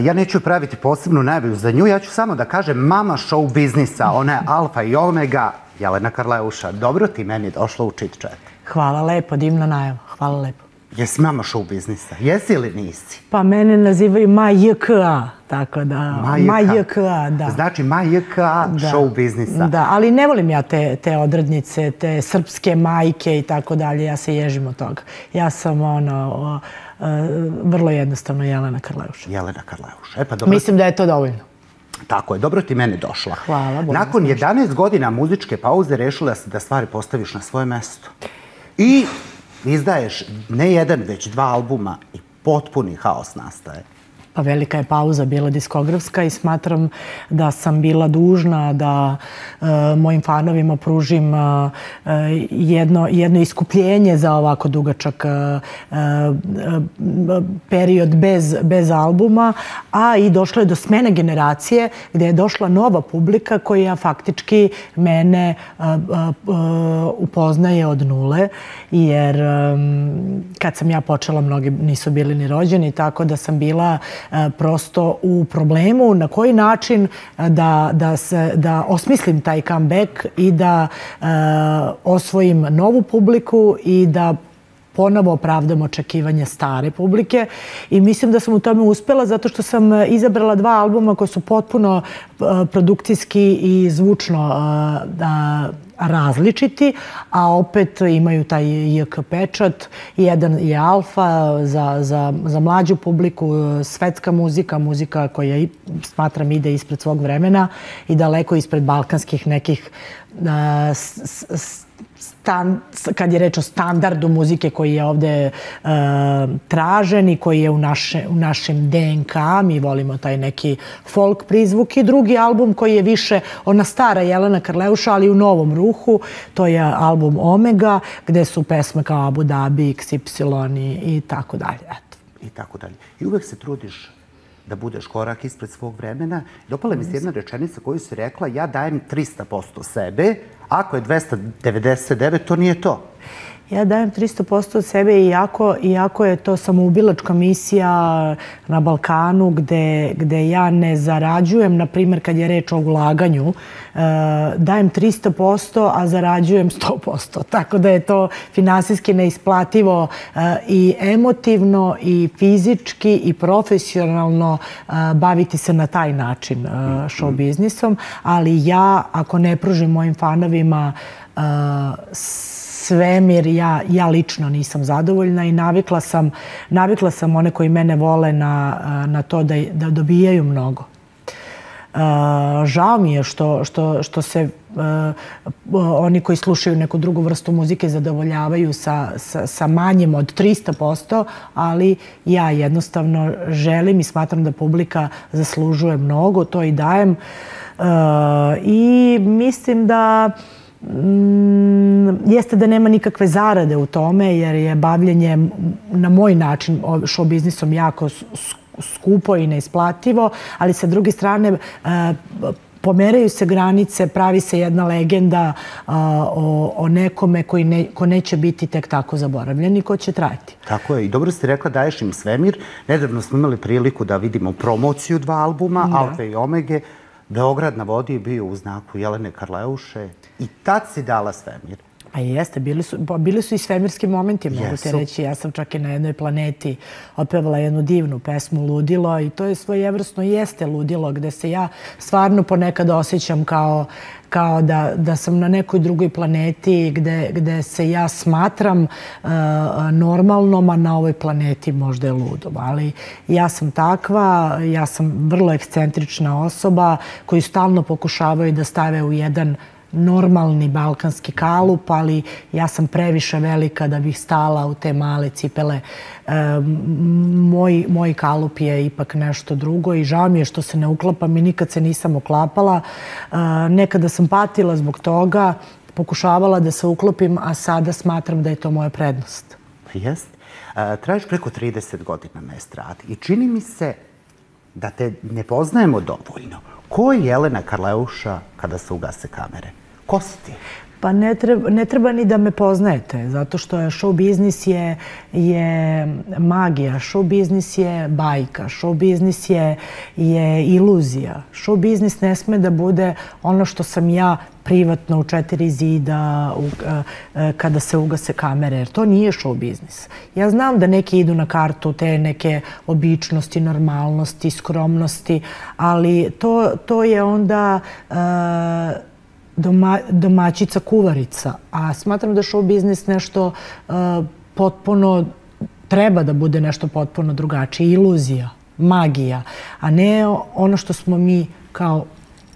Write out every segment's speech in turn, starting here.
Ja neću praviti posebnu najavu za nju, ja ću samo da kažem mama show biznisa, ona je alfa i omega, Jelena Karleuša. Dobro ti meni došlo u Chit Chat. Hvala lepo, divna najava, hvala lepo. Jesi mama show biznisa, jesi ili nisi? Pa mene nazivaju MJKA, tako da... MJKA, da. Znači MJKA show biznisa. Da, ali ne volim ja te odrednice, te srpske majke i tako dalje, ja se ježim od toga. Ja sam vrlo jednostavno Jelena Karleuša. Jelena Karleuša. Mislim da je to dovoljno. Tako je, dobro ti mene došla. Hvala. Nakon 11 godina muzičke pauze rešila si da stvari postaviš na svoje mesto. I izdaješ ne jedan, već 2 albuma i potpuni haos nastaje. Pa velika je pauza bila diskografska i smatram da sam bila dužna da mojim fanovima pružim jedno iskupljenje za ovako dugačak period bez albuma, a i došlo je do smene generacije gdje je došla nova publika koja faktički mene upoznaje od nule, jer kad sam ja počela mnogi nisu bili ni rođeni, tako da sam bila prosto u problemu na koji način da osmislim taj comeback i da osvojim novu publiku i da ponovo opravdam očekivanje stare publike i mislim da sam u tome uspela zato što sam izabrala 2 albuma koji su potpuno produkcijski i zvučno različiti, a opet imaju taj JK pečat. Jedan je alfa za mlađu publiku, svetska muzika koja smatram ide ispred svog vremena i daleko ispred balkanskih nekih kad je reč o standardu muzike koji je ovde tražen i koji je u našem DNK, mi volimo taj neki folk prizvuk, i drugi album koji je više ona stara Jelena Karleuša, ali u novom ruhu, to je album Omega, gde su pesme kao Abu Dhabi, XY i tako dalje. I tako dalje. I uvek se trudiš da budeš korak ispred svog vremena. Dopala mi se jedna rečenica koju si rekla, ja dajem 300% sebe, ako je 299, to nije to. Ja dajem 300% od sebe iako je to samoubilačka misija na Balkanu gde ja ne zarađujem, na primjer kad je reč o ulaganju, dajem 300%, a zarađujem 100%. Tako da je to finansijski neisplativo i emotivno i fizički i profesionalno baviti se na taj način show biznisom, ali ja ako ne pružim mojim fanovima svemir, ja lično nisam zadovoljna i navikla sam one koji mene vole na to da dobijaju mnogo. Žao mi je što se oni koji slušaju neku drugu vrstu muzike zadovoljavaju sa manjim od 300%, ali ja jednostavno želim i smatram da publika zaslužuje mnogo, to i dajem. I mislim da jeste da nema nikakve zarade u tome, jer je bavljenje na moj način show biznisom jako skupo i neisplativo, ali sa druge strane pomeraju se granice, pravi se jedna legenda o nekome ko neće biti tek tako zaboravljen i ko će trajati. Tako je. I dobro ste rekla, daješ im svemir. Nedavno smo imali priliku da vidimo promociju 2 albuma, Alfa i Omege. Beograd na vodi je bio u znaku Jelene Karleuše i tad si dala svemir. A jeste, bili su i svemirski momenti, mogu te reći. Ja sam čak i na jednoj planeti otpevala jednu divnu pesmu Ludilo i to je svojevrsno jeste ludilo, gde se ja stvarno ponekad osjećam kao da sam na nekoj drugoj planeti gde se ja smatram normalnom, a na ovoj planeti možda je ludom. Ali ja sam takva, ja sam vrlo ekscentrična osoba koju stalno pokušavaju da stave u jedan normalni balkanski kalup, ali ja sam previše velika da bih stala u te male cipele. Moj kalup je ipak nešto drugo i žao mi je što se ne uklapam i nikad se nisam uklapala. Nekada sam patila zbog toga, pokušavala da se uklopim, a sada smatram da je to moja prednost. Jeste. Trajiš preko 30 godina na estradi i čini mi se da te ne poznajemo dovoljno. Ko je Jelena Karleuša kada se ugase kamere? Ko si ti? Pa ne treba ni da me poznajete, zato što show biznis je magija, show biznis je bajka, show biznis je iluzija. Show biznis ne sme da bude ono što sam ja privatno u 4 zida kada se ugase kamere, jer to nije show biznis. Ja znam da neki idu na kartu te neke običnosti, normalnosti, skromnosti, ali to je onda domaćica kuvarica. A smatram da show biznis nešto potpuno, treba da bude nešto potpuno drugačije, iluzija, magija, a ne ono što smo mi kao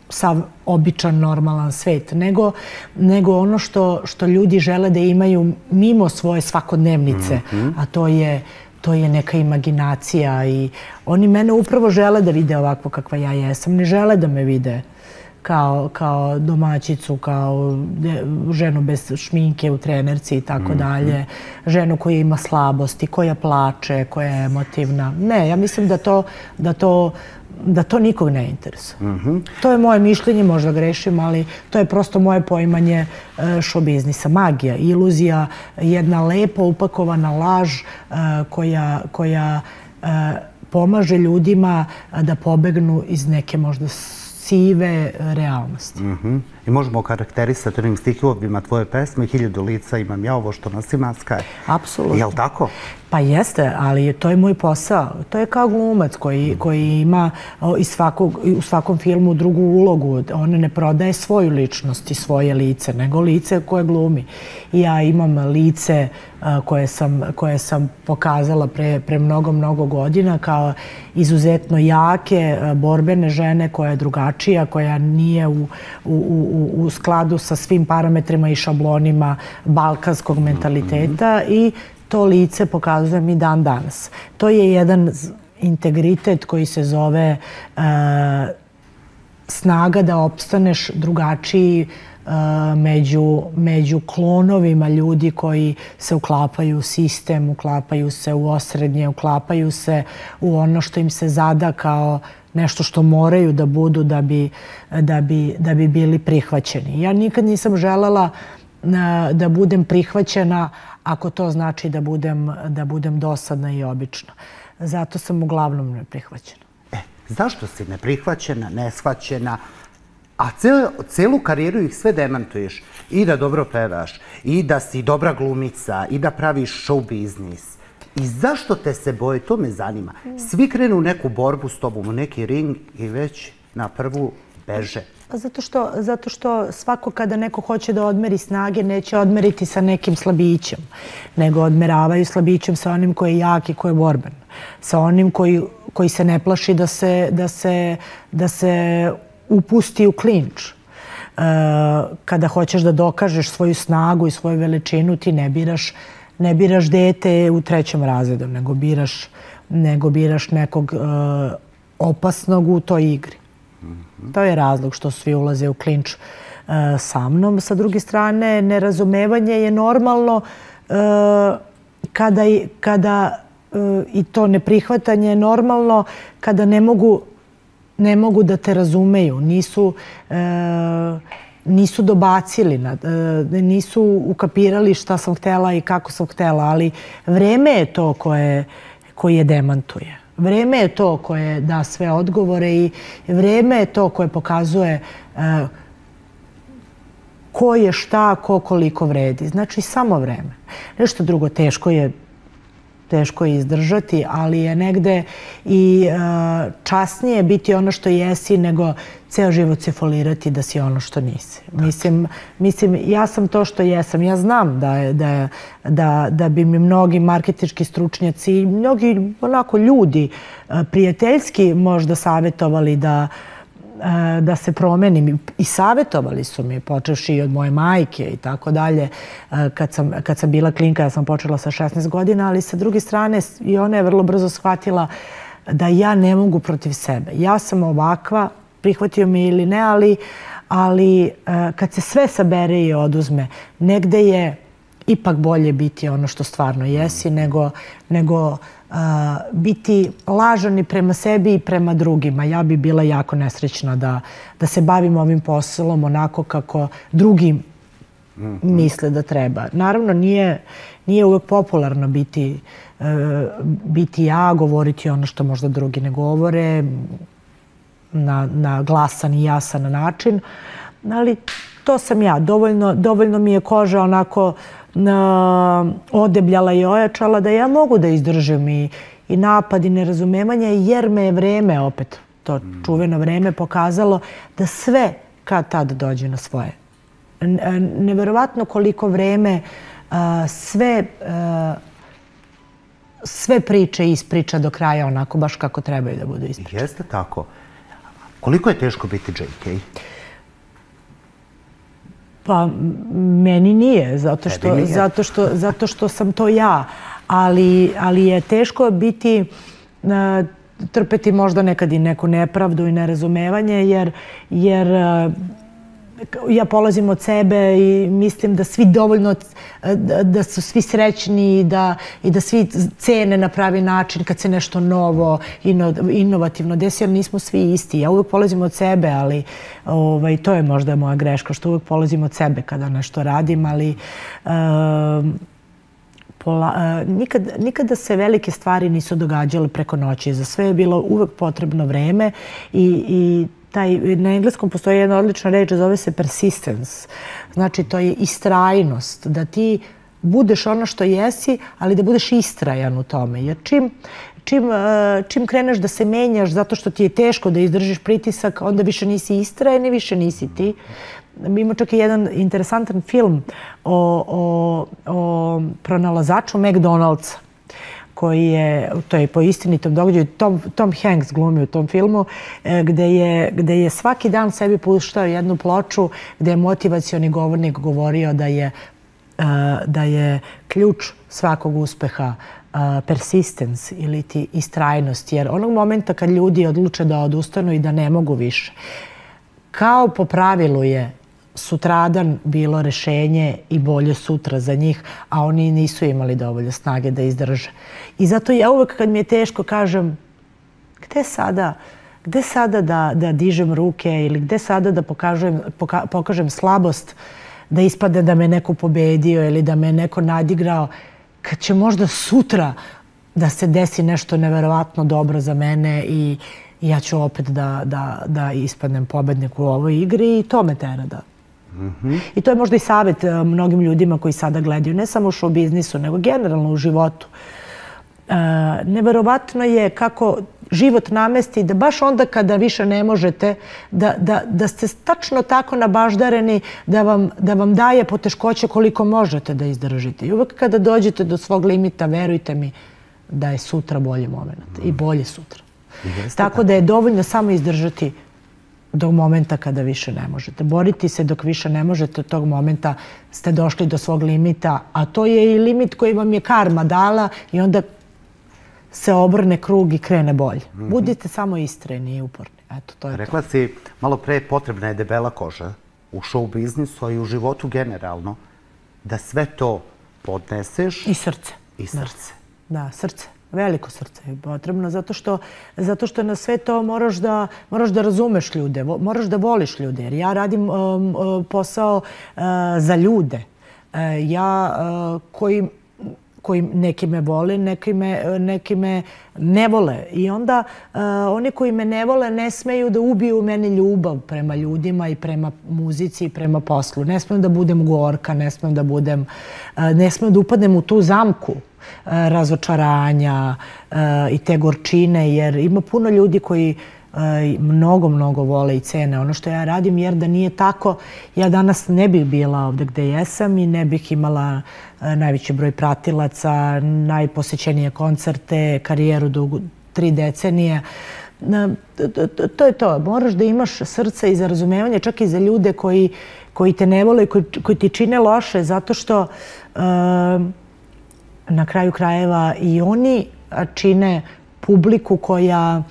sav običan, normalan svet, nego ono što ljudi žele da imaju mimo svoje svakodnevnice, a to je neka imaginacija i oni mene upravo žele da vide ovako kakva ja jesam, ne žele da me vide kao domaćicu, kao ženu bez šminke u trenerci i tako dalje, ženu koja ima slabosti, koja plače, koja je emotivna. Ne, ja mislim da to nikog ne interesuje. To je moje mišljenje, možda grešim, ali to je prosto moje poimanje show biznisa. Magija, iluzija, jedna lepo upakovana laž koja pomaže ljudima da pobegnu iz neke možda sive realnosti. I možemo karakterisati onim stihovima tvoje pesme, 1000 lica imam ja, ovo što nosi maska. Apsolutno. Je li tako? Pa jeste, ali to je moj posao. To je kao glumac koji ima u svakom filmu drugu ulogu. On ne prodaje svoju ličnost i svoje lice, nego lice koje glumi. Ja imam lice koje sam pokazala pre mnogo godina kao izuzetno jake, borbene žene koja je drugačija, koja nije u skladu sa svim parametrima i šablonima balkanskog mentaliteta i to lice pokazujem i dan danas. To je jedan integritet koji se zove snaga da opstaneš drugačiji među klonovima ljudi koji se uklapaju u sistem, uklapaju se u osrednje, uklapaju se u ono što im se zada kao nešto što moraju da budu da bi bili prihvaćeni. Ja nikad nisam želela da budem prihvaćena ako to znači da budem dosadna i obična. Zato sam uglavnom neprihvaćena. Zašto si neprihvaćena, neshvaćena, a celu karijeru ih sve demantuješ? I da dobro pevaš, i da si dobra glumica, i da praviš show biznis. I zašto te se boje? To me zanima. Svi krenu u neku borbu s tobom, u neki ring i već na prvu beže. Zato što svako kada neko hoće da odmeri snage, neće odmeriti sa nekim slabićem, nego odmeravaju slabićem sa onim koji je jak i koji je borben. Sa onim koji se ne plaši da se upusti u klinč. Kada hoćeš da dokažeš svoju snagu i svoju veličinu, ti ne biraš dete u 3. razredu, nego biraš nekog opasnog u toj igri. To je razlog što svi ulaze u klinč sa mnom. Sa druge strane, nerazumevanje je normalno kada i to neprihvatanje je normalno kada ne mogu da te razumeju. Nisu dobacili, nisu ukapirali šta sam htela i kako sam htela, ali vreme je to koje demantuje. Vreme je to koje da sve odgovore i vreme je to koje pokazuje ko je šta, ko koliko vredi. Znači, samo vreme. Nešto drugo teško je izdržati, ali je negde i časnije biti ono što jesi nego ceo život se folirati da si ono što nisi. Mislim, ja sam to što jesam. Ja znam da bi mi mnogi marketinški stručnjaci i mnogi onako ljudi prijateljski možda savjetovali da se promenim i savjetovali su mi, počevši od moje majke i tako dalje. Kad sam bila klinka, ja sam počela sa 16 godina, ali sa druge strane i ona je vrlo brzo shvatila da ja ne mogu protiv sebe. Ja sam ovakva, prihvatio me ili ne, ali kad se sve sabere i oduzme, negde je ipak bolje biti ono što stvarno jesi nego biti lažan i prema sebi i prema drugima. Ja bi bila jako nesrećna da se bavim ovim poslom onako kako drugi misle da treba. Naravno, nije uvek popularno biti ja, govoriti ono što možda drugi ne govore, na glasan i jasan način, ali to sam ja. Dovoljno mi je koža onako odebljala i ojačala da ja mogu da izdržim i napad i nerazumevanje, jer me je vreme, opet to čuveno vreme, pokazalo da sve kad tad dođe na svoje. Neverovatno koliko vreme sve priče ispriča do kraja onako baš kako trebaju da budu ispričane. Jeste tako. Koliko je teško biti JK? Pa, meni nije, zato što sam to ja. Ali je teško biti, trpeti možda nekad i neku nepravdu i nerazumevanje, jer ja polazim od sebe i mislim da svi dovoljno, da su svi srećni i da svi cene na pravi način kad se nešto novo, inovativno desi, jer nismo svi isti. Ja uvek polazim od sebe, ali to je možda moja greška, što uvek polazim od sebe kada nešto radim, ali nikada se velike stvari nisu događale preko noći. Za sve je bilo uvek potrebno vreme i na engleskom postoji jedna odlična reč, zove se persistence. Znači, to je istrajnost, da ti budeš ono što jesi, ali da budeš istrajan u tome. Jer čim kreneš da se menjaš zato što ti je teško da izdržiš pritisak, onda više nisi istrajan i više nisi ti. Ima čak i jedan interesantan film o pronalazaču McDonald'sa, to je po istinitom događaju, Tom Hanks glumi u tom filmu, gde je svaki dan sebi puštao jednu ploču gde je motivacioni govornik govorio da je ključ svakog uspeha persistence ili ti istrajnost, jer onog momenta kad ljudi odluče da odustanu i da ne mogu više, kao po pravilu je sutradan bilo rešenje i bolje sutra za njih, a oni nisu imali dovoljno snage da izdrže. I zato ja uvek kad mi je teško kažem gde sada da dižem ruke ili gde sada da pokažem slabost, da ispade da me neko pobedio ili da me neko nadigrao, kad će možda sutra da se desi nešto neverovatno dobro za mene i ja ću opet da ispadnem pobednik u ovoj igri i to me tera da. I to je možda i savjet mnogim ljudima koji sada gledaju, ne samo u show biznisu, nego generalno u životu. Neverovatno je kako život namesti da baš onda kada više ne možete, da ste tačno tako nabaždareni da vam daje poteškoće koliko možete da izdržite. I uvek kada dođete do svog limita, verujte mi da je sutra bolji moment i bolje sutra. Tako da je dovoljno samo izdržati do momenta kada više ne možete. Boriti se dok više ne možete, od tog momenta ste došli do svog limita, a to je i limit koji vam je karma dala i onda se obrne krug i krene bolje. Budite samo istrajni i uporni. Eto, to je to. Rekla si malo pre, potrebna je debela koža u show biznisu, a i u životu generalno, da sve to podneseš. I srce. I srce. Da, srce. Veliko srce je potrebno, zato što na sve to moraš da razumeš ljude, moraš da voliš ljude, jer ja radim posao za ljude. Ja koji neki me vole, neki me ne vole. I onda oni koji me ne vole ne smeju da ubiju u meni ljubav prema ljudima i prema muzici i prema poslu. Ne smijem da budem gorka, ne smijem da upadnem u tu zamku razočaranja i te gorčine, jer ima puno ljudi koji mnogo vole i cene ono što ja radim, jer da nije tako, ja danas ne bih bila ovde gde jesam i ne bih imala najveći broj pratilaca, najposećenije koncerte, karijeru dugu 3 decenije. To je to. Moraš da imaš srce i za razumevanje, čak i za ljude koji te ne vole, koji ti čine loše, zato što na kraju krajeva i oni čine publiku koja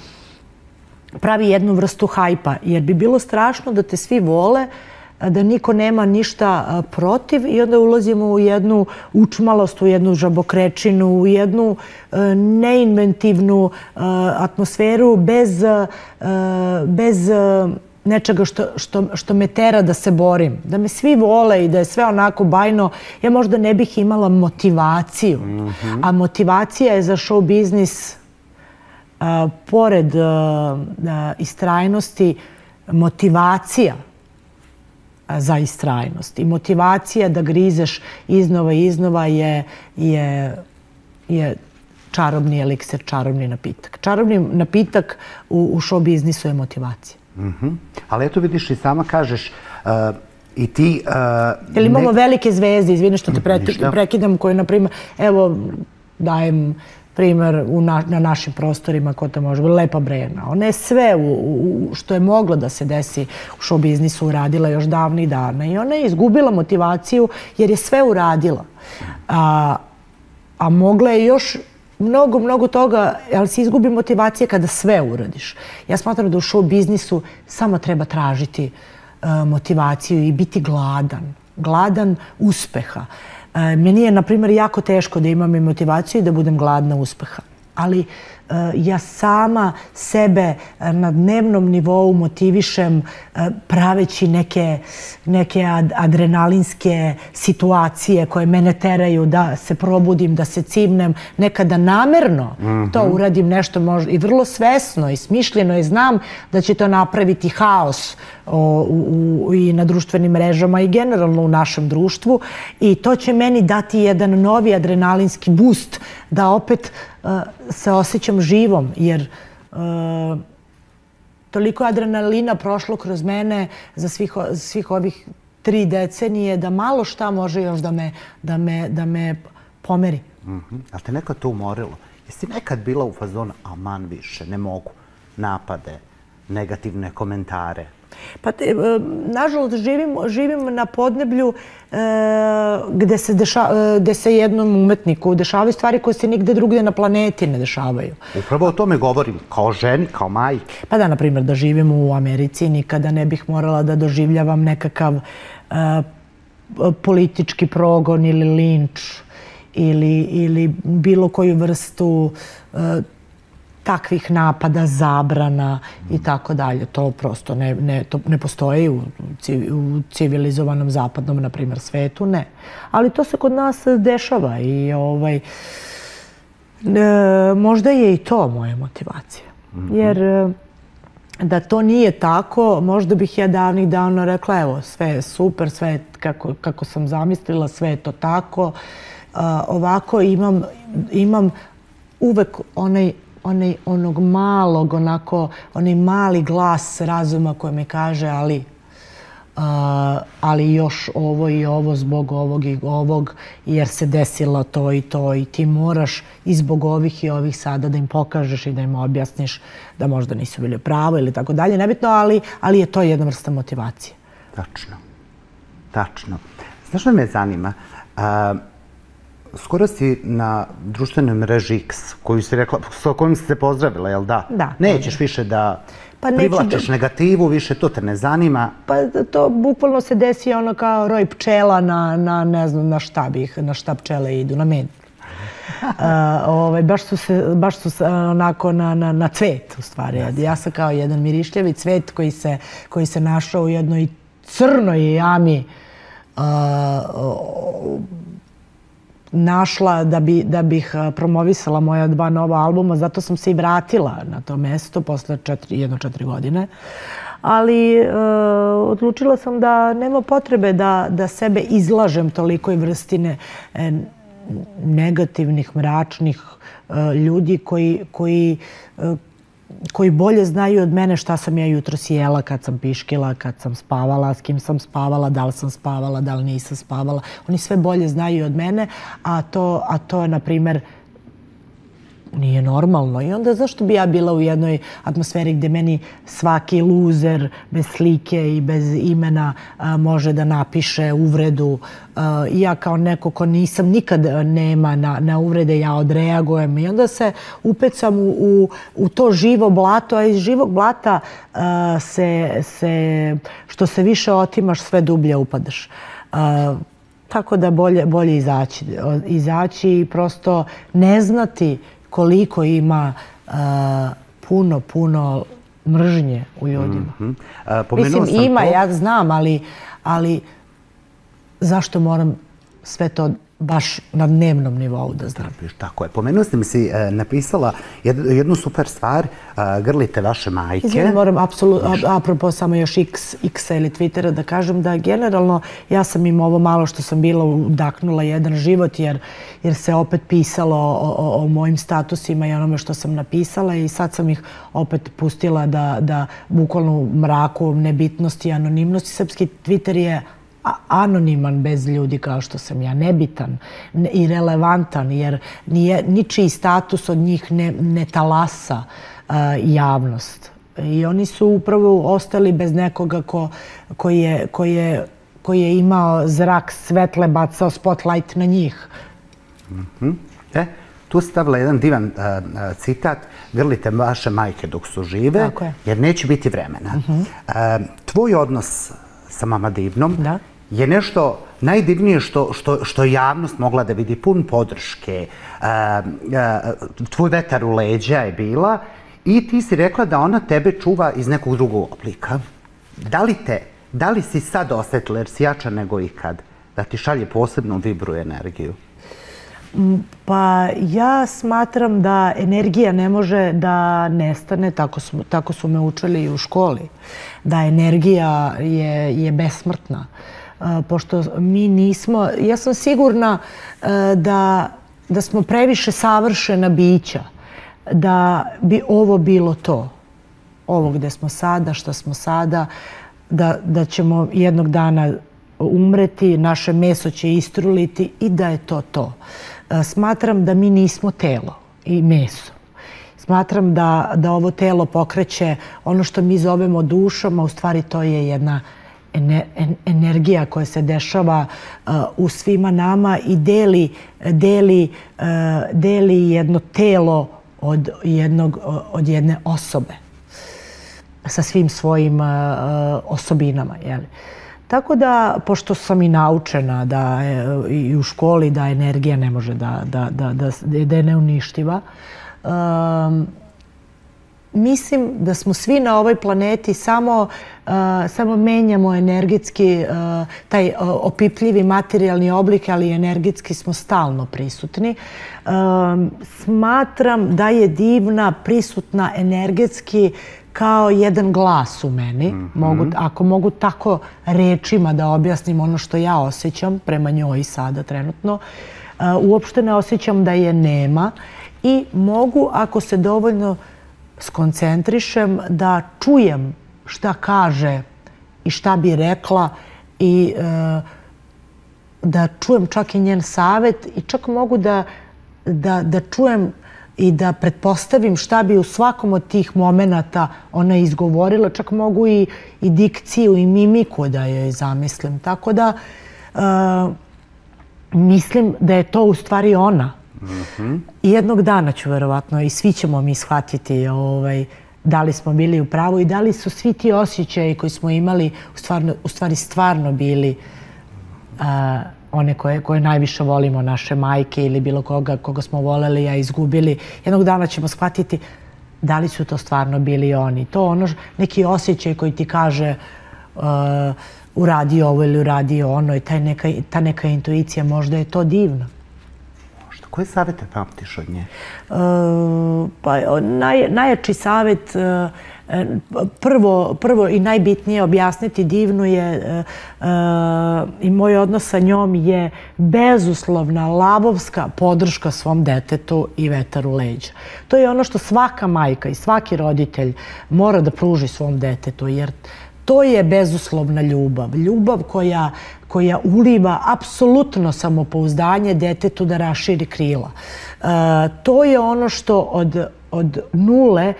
pravi jednu vrstu hajpa, jer bi bilo strašno da te svi vole, da niko nema ništa protiv i onda ulazimo u jednu učmalost, u jednu žabokrečinu, u jednu neinventivnu atmosferu bez nečega što me tera da se borim. Da me svi vole i da je sve onako bajno, ja možda ne bih imala motivaciju. A motivacija je za show biznis, pored istrajnosti, motivacija za istrajnost. I motivacija da grizeš iznova i iznova je čarobni eliksir, čarobni napitak. Čarobni napitak u show biznisu je motivacija. Ali eto vidiš i sama kažeš i ti... Jer imamo velike zvezde, izvini što te prekidam, koje, na primjer, evo dajem primjer na našim prostorima, ko to može, Lepa Brena. Ona je sve što je moglo da se desi u show biznisu uradila još davnih dana i ona je izgubila motivaciju jer je sve uradila. A mogla je još mnogo toga, ali se izgubi motivacija kada sve uradiš. Ja smatram da u show biznisu samo treba tražiti motivaciju i biti gladan uspeha. Meni je, na primjer, jako teško da imam i motivaciju i da budem gladna uspeha. Ali ja sama sebe na dnevnom nivou motivišem praveći neke adrenalinske situacije koje mene teraju da se probudim, da se cimnem. Nekada namerno to uradim nešto možda i vrlo svesno i smišljeno i znam da će to napraviti haos i na društvenim mrežama i generalno u našem društvu i to će meni dati jedan novi adrenalinski boost da opet se osjećam živom, jer toliko adrenalina prošlo kroz mene za svih ovih 3 decenije da malo šta može još da me pomeri. Ali te nekad to umorilo? Jesi nekad bila u fazonu, aman više, ne mogu, napade, negativne komentare? Pa nažalost živim na podneblju gde se jednom umetniku dešavaju stvari koje se nigde drugdje na planeti ne dešavaju. Upravo o tome govorim, kao ženi, kao majke. Pa da, na primjer, da živim u Americi, nikada ne bih morala da doživljavam nekakav politički progon ili linč ili bilo koju vrstu takvih napada, zabrana i tako dalje. To prosto ne postoji u civilizovanom zapadnom, na primjer, svetu, ne. Ali to se kod nas dešava i možda je i to moja motivacija. Jer da to nije tako, možda bih ja davnih dana rekla, evo, sve je super, sve je kako sam zamislila, sve je to tako. Ovako imam uvek onog malog, onaj mali glas razuma koji mi kaže ali još ovo i ovo zbog ovog i ovog jer se desilo to i to i ti moraš i zbog ovih i ovih sada da im pokažeš i da im objasniš da možda nisu bili pravo ili tako dalje, nebitno, ali je to jedna vrsta motivacije. Tačno. Znaš što me zanima? Skoro si na društvenoj mreži X, sa kojom si se pozdravila, jel da? Da. Nećeš više da privlačiš negativu, više to te ne zanima? Pa to bukvalno se desi ono kao roj pčela ne znam na šta pčele idu, na med. Baš su onako na cvet, u stvari. Ja sam kao jedan mirišljavi cvet koji se našao u jednoj crnoj jami našla da bih promovisala moja 2 nova albuma, zato sam se i vratila na to mesto posle 4 godine. Ali odlučila sam da nema potrebe da sebe izlažem tolikoj vrsti negativnih, mračnih ljudi koji bolje znaju od mene šta sam ja jutros jela, kad sam piškila, kad sam spavala, s kim sam spavala, da li sam spavala, da li nisam spavala. Oni sve bolje znaju od mene, a to je, na primjer, nije normalno. I onda zašto bi ja bila u jednoj atmosferi gdje meni svaki luzer bez slike i bez imena može da napiše uvredu. Ja kao neko ko nisam nikad nema na uvrede, ja odreagujem i onda se upecam u to živo blato, a iz živog blata što se više otimaš, sve dublje upadaš. Tako da bolje izaći i prosto ne znati koliko ima puno mržnje u ljudima. Mislim, ima, ja znam, ali zašto moram sve to baš na dnevnom nivou da znam? Tako je. Pomenuo ste mi si napisala jednu super stvar, grlite vaše majke. Izvini, moram apropo samo još X-a ili Twittera da kažem da generalno ja sam im ovo malo što sam bila udaknula jedan život jer se opet pisalo o mojim statusima i onome što sam napisala i sad sam ih opet pustila da bukvalno u mraku nebitnosti i anonimnosti. Srpski Twitter je anoniman bez ljudi kao što sam ja, nebitan i relevantan, jer ničiji status od njih ne talasa javnost. I oni su upravo ostali bez nekoga koji je imao zrak svetle, bacao spotlight na njih. Tu ste stavila jedan divan citat, grlite vaše majke dok su žive, jer neće biti vremena. Tvoj odnos sa Mama Divnom je nešto najdivnije što je javnost mogla da vidi, pun podrške. Tvoj vetar u leđa je bila i ti si rekla da ona tebe čuva iz nekog drugog oblika. Da li si sad osetila, jer si jača nego ikad, da ti šalje posebnu vibru energiju? Pa ja smatram da energija ne može da nestane, tako su me učili i u školi, da energija je besmrtna. Pošto mi nismo, ja sam sigurna da smo previše savršena bića, da bi ovo bilo to, ovo gde smo sada, što smo sada, da ćemo jednog dana umreti, naše meso će istruliti i da je to to. Smatram da mi nismo telo i meso. Smatram da ovo telo pokreće ono što mi zovemo dušom, a u stvari to je jedna energija koja se dešava u svima nama i deli jedno telo od jedne osobe sa svim svojim osobinama. Tako da, pošto sam i naučena i u školi da energija ne može da je neuništiva, mislim da smo svi na ovoj planeti samo menjamo energetski taj opipljivi materijalni oblik, ali energetski smo stalno prisutni. Smatram da je Divna prisutna energetski kao jedan glas u meni. Ako mogu tako rečima da objasnim ono što ja osjećam prema njoj sada trenutno, uopšte ne osjećam da je nema i mogu, ako se dovoljno skoncentrišem, da čujem šta kaže i šta bi rekla i da čujem čak i njen savet i čak mogu da čujem i da pretpostavim šta bi u svakom od tih momenata ona izgovorila. Čak mogu i dikciju i mimiku da joj zamislim. Tako da mislim da je to u stvari ona. I jednog dana ću verovatno i svi ćemo mi shvatiti da li smo bili u pravu i da li su svi ti osjećaji koji smo imali u stvari stvarno bili one koje najviše volimo, naše majke ili bilo koga smo voleli, a izgubili. Jednog dana ćemo shvatiti da li su to stvarno bili oni. To ono, neki osjećaj koji ti kaže uradi ovo ili uradi ono i ta neka intuicija, možda je to divno. Koje savete pamtiš od nje? Najjači savet, prvo i najbitnije objasniti Divnu je i moj odnos sa njom je bezuslovna lavovska podrška svom detetu i vetar u leđa. To je ono što svaka majka i svaki roditelj mora da pruži svom detetu, jer to je bezuslovna ljubav. Ljubav koja uliva apsolutno samopouzdanje detetu da raširi krila. To je ono što od nule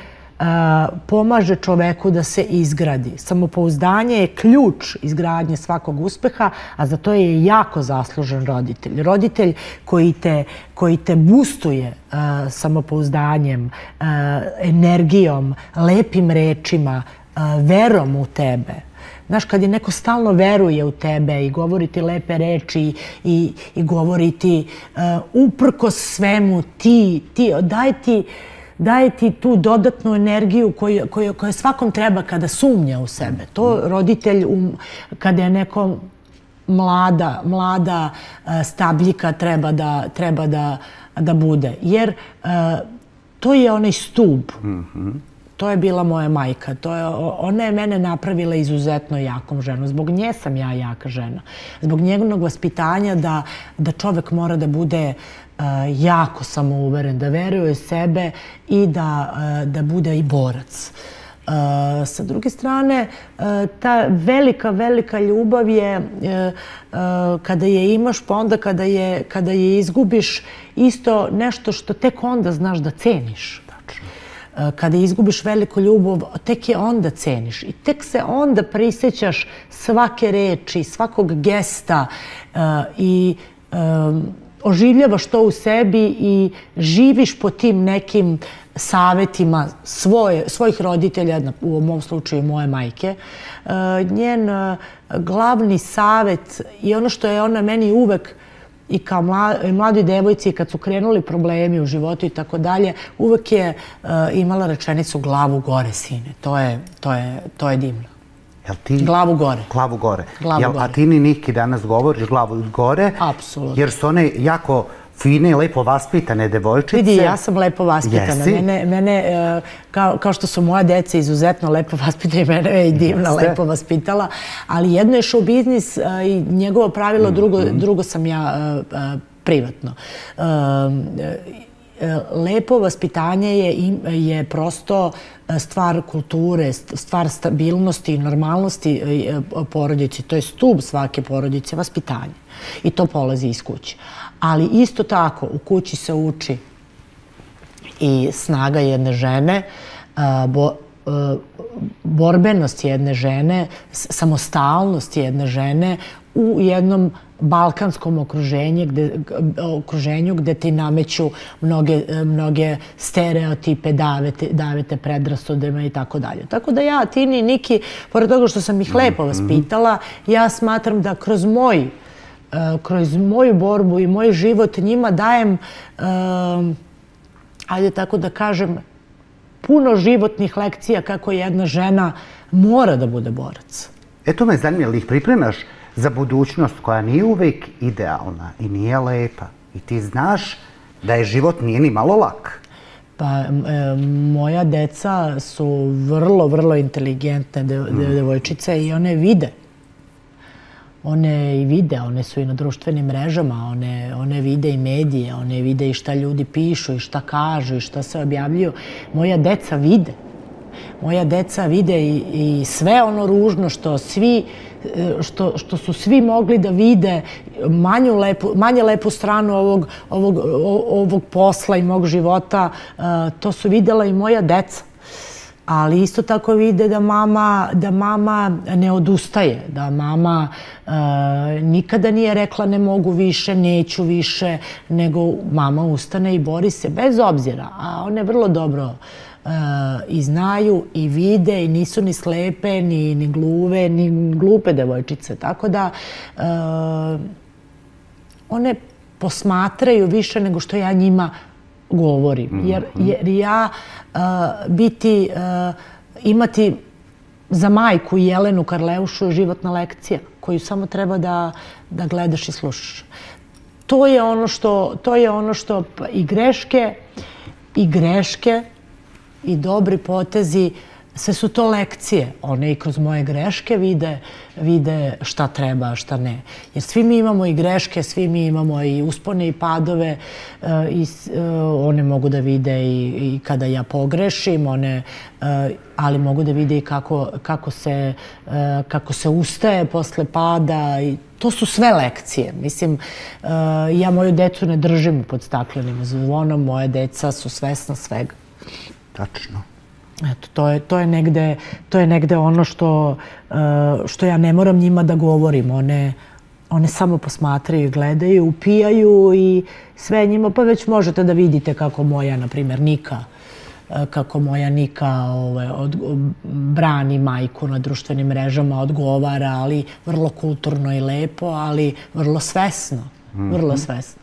pomaže čoveku da se izgradi. Samopouzdanje je ključ izgradnje svakog uspeha, a za to je jako zaslužen roditelj. Roditelj koji te boostuje samopouzdanjem, energijom, lepim rečima, verom u tebe. Znaš, kad je neko stalno veruje u tebe i govori ti lepe reči i govori ti uprkos svemu, daje daje ti tu dodatnu energiju koja svakom treba kada sumnja u sebe. To roditelj, kada je neko mlada stabljika treba da bude. Jer to je onaj stub. To je bila moja majka. Ona je mene napravila izuzetno jakom ženom. Zbog nje sam ja jaka žena. Zbog njegovog vaspitanja da čovek mora da bude jako samouveren, da veruje u sebe i da bude i borac. Sa druge strane, ta velika ljubav je kada je imaš, pa onda kada je izgubiš, isto nešto što tek onda znaš da ceniš. Kada izgubiš veliku ljubav, tek je onda ceniš i tek se onda prisjećaš svake reči, svakog gesta i oživljavaš to u sebi i živiš po tim nekim savjetima svojih roditelja, u mom slučaju moje majke. Njen glavni savjet i ono što je ona meni uvek i kao mladoj devojci kad su krenuli problemi u životu i tako dalje, uvek je imala rečenicu glavu gore, sine. To je divno. Glavu gore. Glavu gore. A ti ni Niki danas govoriš glavu gore? Apsolutno. Jer su one jako fine i lepo vaspitane devojčice. Vidi, ja sam lepo vaspitana. Mene, kao što su moja deca izuzetno lepo vaspitana i mene je i divna lepo vaspitala, ali jedno je show biznis i njegovo pravilo, drugo sam ja privatno. Lepo vaspitanje je prosto stvar kulture, stvar stabilnosti i normalnosti porodice. To je stub svake porodice, vaspitanje. I to polazi iz kuće. Ali isto tako u kući se uči i snaga jedne žene, borbenost jedne žene, samostalnost jedne žene u jednom balkanskom okruženju gde ti nameću mnoge stereotipe, davete predrasudima i tako dalje. Tako da ja, Tini i Niki, pored toga što sam ih lepo vaspitala, ja smatram da kroz moju borbu i moj život njima dajem, ajde tako da kažem, puno životnih lekcija kako jedna žena mora da bude borac. Eto me zanima, li ih pripremaš za budućnost koja nije uvek idealna i nije lepa? I ti znaš da je život nije ni malo lak. Pa, moja deca su vrlo inteligentne devojčice i one vide. One i vide, one su i na društvenim mrežama, one vide i medije, one vide i šta ljudi pišu i šta kažu i šta se objavljuju. Moja deca vide. Moja deca vide i sve ono ružno što su svi mogli da vide, manje lepu stranu ovog posla i mog života, to su videla i moja deca. Ali isto tako vide da mama ne odustaje, da mama nikada nije rekla ne mogu više, neću više, nego mama ustane i bori se bez obzira. A one vrlo dobro i znaju i vide i nisu ni slepe, ni gluve, ni glupe devojčice. Tako da one posmatraju više nego što ja njima govorim. Jer ja imati za majku Jelenu Karleušu je životna lekcija koju samo treba da gledaš i slušaš. To je ono što i greške i dobri potezi, sve su to lekcije. One i kroz moje greške vide šta treba, a šta ne. Jer svi mi imamo i greške, svi mi imamo i uspone i padove. One mogu da vide i kada ja pogrešim, ali mogu da vide i kako se ustaje posle pada. To su sve lekcije. Mislim, ja moju decu ne držim pod staklenim zvonom, moje deca su svesna svega. Tačno. Eto, to je negde ono što ja ne moram njima da govorim. One samo posmatraju, gledaju, upijaju i sve njima, pa već možete da vidite kako moja, na primjer, Nika brani majku na društvenim mrežama, odgovara, ali vrlo kulturno i lepo, ali vrlo svesno. vrlo svesno.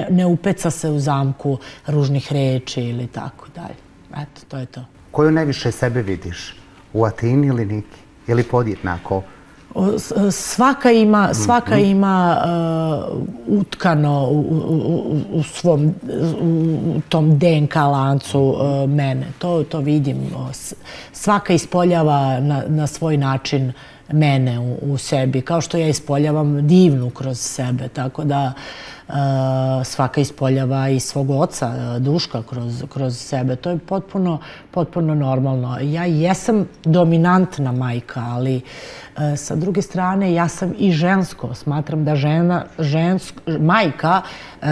Ne upeca se u zamku ružnih reči ili tako dalje. Eto, to je to. Koju najviše sebe vidiš? U Atini ili Niki? Je li podjednako? Svaka ima utkano u svom tom DNK lancu mene. To vidim. Svaka ispoljava na svoj način mene u sebi, kao što ja ispolijavam divnu kroz sebe, tako da svaka ispoljava i svog oca, Duška, kroz sebe. To je potpuno normalno. Ja jesam dominantna majka, ali sa druge strane ja sam i žensko. Smatram da majka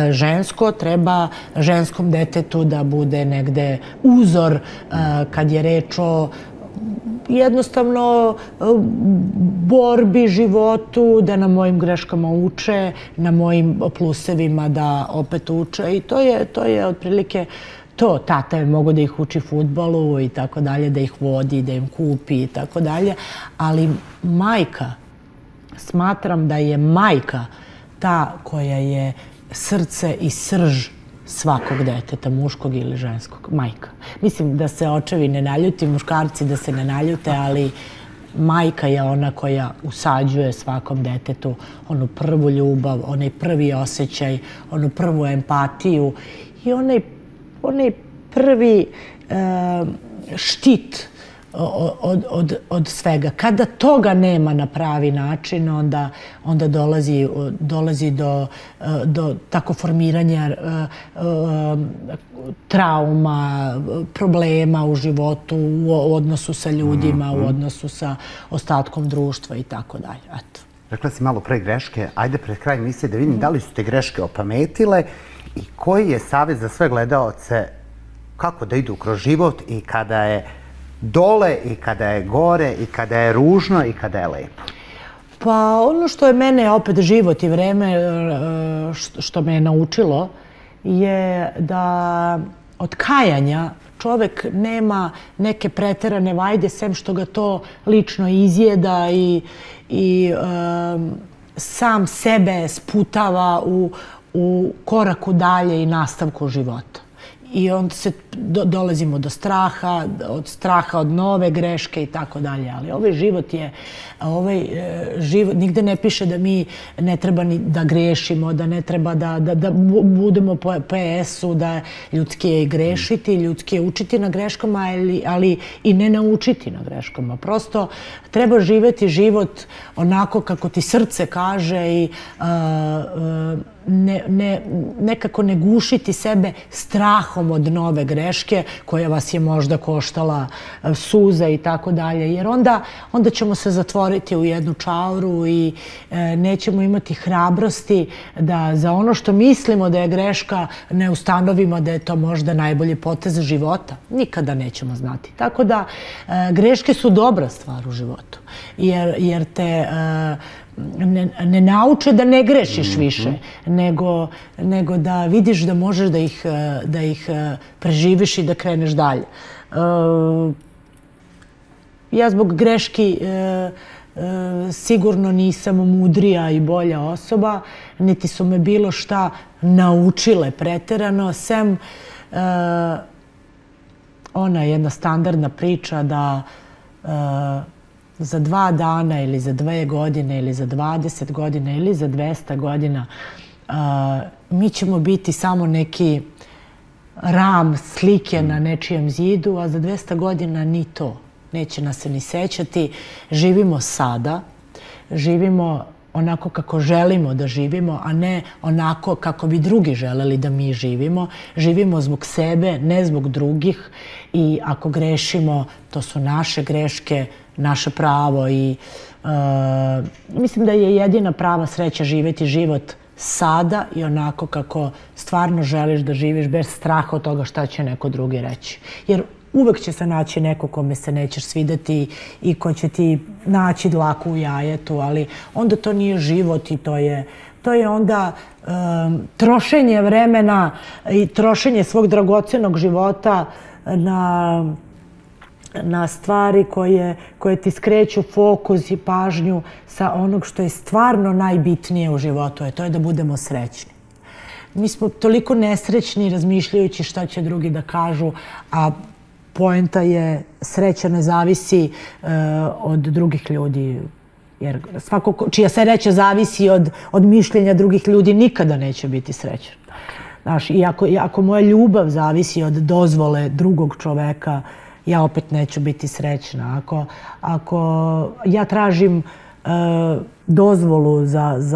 žensko treba ženskom detetu da bude negde uzor kad je reč o jednostavno borbi, životu, da na mojim greškama uče, na mojim plusevima da opet uče. I to je otprilike to. Tata je mogo da ih uči fudbalu i tako dalje, da ih vodi, da im kupi i tako dalje. Ali majka, smatram da je majka ta koja je srce i srž svakog deteta, muškog ili ženskog, majka. Mislim da se očevi ne naljuti, muškarci da se ne naljute, ali majka je ona koja usađuje svakom detetu onu prvu ljubav, onaj prvi osjećaj, onu prvu empatiju i onaj prvi štit od svega. Kada toga nema na pravi način, onda dolazi do tako formiranja trauma, problema u životu, u odnosu sa ljudima, u odnosu sa ostatkom društva i tako dalje. Eto. Rekla si malo pre greške. Ajde pred kraj emisije da vidim da li su te greške opametile i koji je savjet za sve gledaoce kako da idu kroz život i kada je dole i kada je gore i kada je ružno i kada je lepo? Pa ono što je mene opet život i vreme što me je naučilo je da od kajanja čovek nema neke preterane vajde, sem što ga to lično izjeda i sam sebe sputava u koraku dalje i nastavku života. I onda se dolazimo do straha, od nove greške i tako dalje. Ali ovaj život nigde ne piše da mi ne treba ni da grešimo, da ne treba da budemo po PS-u, da ljudski je grešiti, ljudski je učiti na greškama, ali i ne naučiti na greškama. Prosto treba živeti život onako kako ti srce kaže i nekako ne gušiti sebe strahom od nove greške koja vas je možda koštala suza i tako dalje. Jer onda ćemo se zatvoriti u jednu čauru i nećemo imati hrabrosti da za ono što mislimo da je greška ne ustanovimo da je to možda najbolji potez života. Nikada nećemo znati. Tako da greške su dobra stvar u životu. Jer te ne nauče da ne grešiš više, nego da vidiš da možeš da ih preživiš i da kreneš dalje. Ja zbog greški sigurno nisam mudrija i bolja osoba, niti su me bilo šta naučile preterano, sem ona jedna standardna priča da za 2 dana ili za 2 godine ili za 20 godina ili za 200 godina mi ćemo biti samo neki ram slike na nečijem zidu, a za 200 godina ni to. Neće nas se ni sećati. Živimo sada, živimo onako kako želimo da živimo, a ne onako kako bi drugi želeli da mi živimo. Živimo zbog sebe, ne zbog drugih i ako grešimo, to su naše greške, naše pravo i mislim da je jedina prava sreća živjeti život sada i onako kako stvarno želiš da živiš bez straha od toga šta će neko drugi reći. Jer uvek će se naći neko kome se nećeš svideti i ko će ti naći dlaku u jajetu, ali onda to nije život i to je onda trošenje vremena i trošenje svog dragocenog života na stvari koje ti skreću fokus i pažnju sa onog što je stvarno najbitnije u životu, a to je da budemo srećni. Mi smo toliko nesrećni razmišljajući šta će drugi da kažu, a poenta je sreća ne zavisi od drugih ljudi. Jer svako čija sreća zavisi od mišljenja drugih ljudi nikada neće biti srećan. Znaš, i ako moja ljubav zavisi od dozvole drugog čoveka, ja opet neću biti srećna. Ako ja tražim dozvolu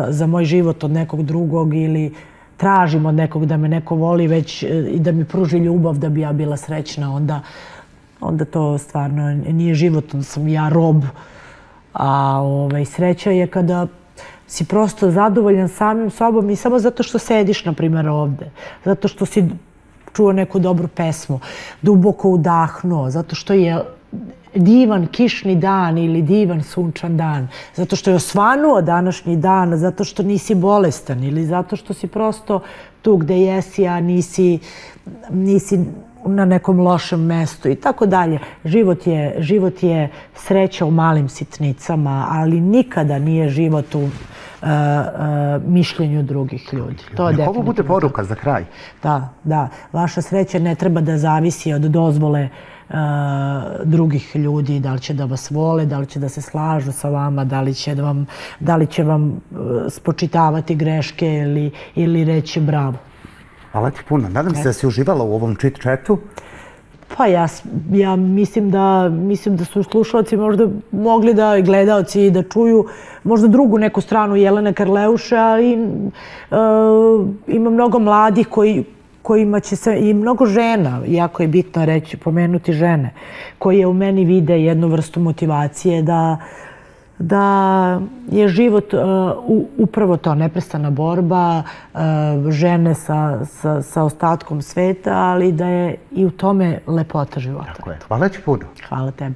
za moj život od nekog drugog ili tražim od nekog da me neko voli već i da mi pruži ljubav da bi ja bila srećna, onda to stvarno nije život, onda sam ja rob. A sreća je kada si prosto zadovoljan samim sobom i samo zato što sediš, na primjer, ovde. Zato što si čuo neku dobru pesmu, duboko udahnuo, zato što je divan kišni dan ili divan sunčan dan, zato što je osvanuo današnji dan, zato što nisi bolestan ili zato što si prosto tu gde jesi, a nisi na nekom lošem mestu i tako dalje. Život je sreća u malim sitnicama, ali nikada nije život u mišljenju drugih ljudi. Nek ovo bude poruka za kraj. Da. Vaša sreća ne treba da zavisi od dozvole drugih ljudi, da li će da vas vole, da li će da se slažu sa vama, da li će vam spočitavati greške ili reći bravo. Hvala ti puno. Nadam se da si uživala u ovom chit-chatu. Pa ja mislim da su slušalci možda mogli da, gledaoci, da čuju možda drugu neku stranu Jelene Karleuše, ali ima mnogo mladih kojima će se, i mnogo žena, jako je bitno reći, pomenuti žene, koje u meni vide jednu vrstu motivacije da je život upravo to, neprestana borba žene sa ostatkom sveta, ali da je i u tome lepota života. Tako je. Hvala ti puno. Hvala tebi.